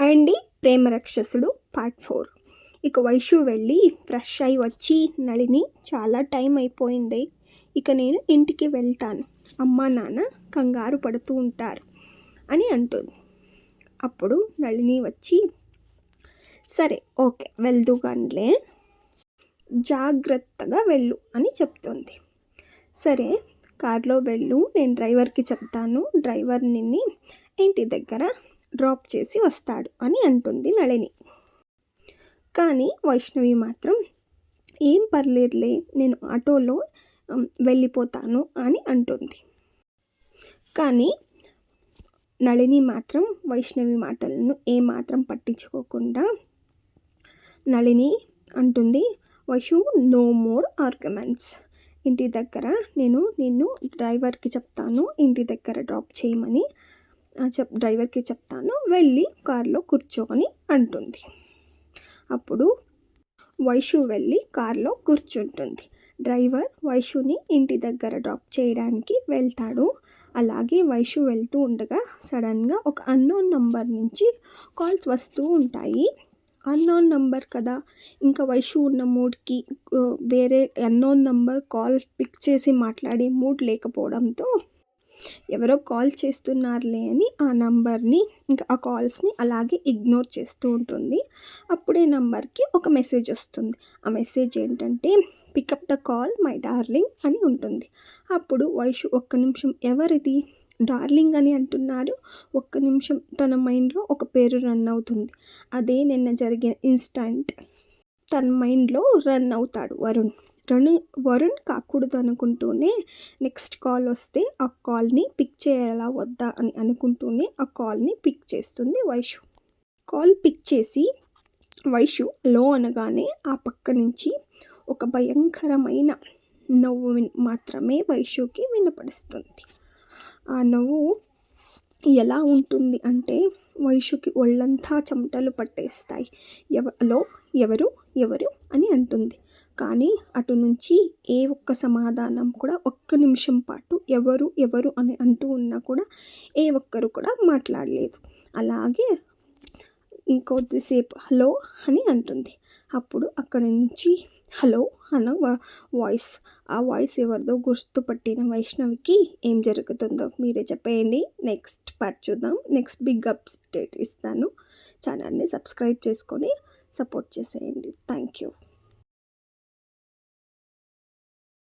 అండి ప్రేమ రాక్షసుడు పార్ట్ 4. ఇక వైషు వెళ్ళి ఫ్రెష్ అయి వచ్చి, నళిని చాలా టైం అయిపోయింది, ఇక నేను ఇంటికి వెళ్తాను, అమ్మా నాన్న కంగారు పడుతూ ఉంటారు అని అంటుంది. అప్పుడు నళిని వచ్చి, సరే ఓకే వెళ్దుగానిలే, జాగ్రత్తగా వెళ్ళు అని చెప్తుంది. సరే కార్లో వెళ్ళు, నేను డ్రైవర్కి చెప్తాను, డ్రైవర్ నిన్ను ఇంటి దగ్గర డ్రాప్ చేసి వస్తాడు అని అంటుంది నళిని. కానీ వైష్ణవి మాత్రం, ఏం పర్లేదులే, నేను ఆటోలో వెళ్ళిపోతాను అని అంటుంది. కానీ నళిని మాత్రం వైష్ణవి మాటలను ఏమాత్రం పట్టించుకోకుండా నళిని అంటుంది, వైషు నో మోర్ ఆర్గ్యుమెంట్స్, ఇంటి దగ్గర నేను నిన్ను డ్రైవర్కి చెప్తాను, ఇంటి దగ్గర డ్రాప్ చేయమని డ్రైవర్కి చెప్తాను, వెళ్ళి కార్లో కూర్చోని అంటుంది. అప్పుడు వైషు వెళ్ళి కార్లో కూర్చుంటుంది. డ్రైవర్ వైషుని ఇంటి దగ్గర డ్రాప్ చేయడానికి వెళ్తాడు. అలాగే వైషు వెళ్తూ ఉండగా సడన్గా ఒక అన్నోన్ నంబర్ నుంచి కాల్స్ వస్తూ ఉంటాయి. అన్నోన్ నంబర్ కదా, ఇంకా వైషు ఉన్న మూడ్కి వేరే అన్నోన్ నంబర్ కాల్ పిక్ చేసి మాట్లాడే మూడ్ లేకపోవడంతో ఎవరో కాల్ చేస్తున్నారులే అని ఆ నంబర్ని ఇంకా ఆ కాల్స్ని అలాగే ఇగ్నోర్ చేస్తూ ఉంటుంది. అప్పుడే నంబర్కి ఒక మెసేజ్ వస్తుంది. ఆ మెసేజ్ ఏంటంటే, pick up the call my darling అని ఉంటుంది. అప్పుడు వైషు ఒక్క నిమిషం, ఎవరిది డార్లింగ్ అని అంటున్నారు, ఒక్క నిమిషం తన మైండ్లో ఒక పేరు రన్ అవుతుంది. అదే నిన్న జరిగిన ఇన్స్టెంట్ తన మైండ్లో రన్ అవుతాడు వరుణ్ కాకూడదు అనుకుంటూనే నెక్స్ట్ కాల్ వస్తే ఆ కాల్ని పిక్ చేయాలా వద్దా అని అనుకుంటూనే ఆ కాల్ని పిక్ చేస్తుంది వైషు. కాల్ పిక్ చేసి వైషు లో అనగానే ఆ పక్క నుంచి ఒక భయంకరమైన నవ్వు మాత్రమే వైషుకి వినపడుస్తుంది. ఆ నవ్వు ఎలా ఉంటుంది అంటే వైషుకి ఒళ్ళంతా చెమటలు పట్టేస్తాయి. ఎవరు అని అంటుంది. కానీ అటు నుంచి ఏ ఒక్క సమాధానం కూడా ఒక్క నిమిషం పాటు ఎవరు అని అంటూ ఉన్నా కూడా ఏ ఒక్కరు కూడా మాట్లాడలేదు. అలాగే ఇంకొద్దిసేపు హలో అని అంటుంది. అప్పుడు అక్కడి నుంచి హలో అన్న ఆ వాయిస్ ఎవరిదో గుర్తుపట్టిన వైష్ణవికి ఏం జరుగుతుందో మీరే చెప్పేయండి. నెక్స్ట్ పార్ట్ చూద్దాం. నెక్స్ట్ బిగ్ అప్డేట్ ఇస్తాను. ఛానల్ని సబ్స్క్రైబ్ చేసుకొని సపోర్ట్ చేసేయండి. Thank you.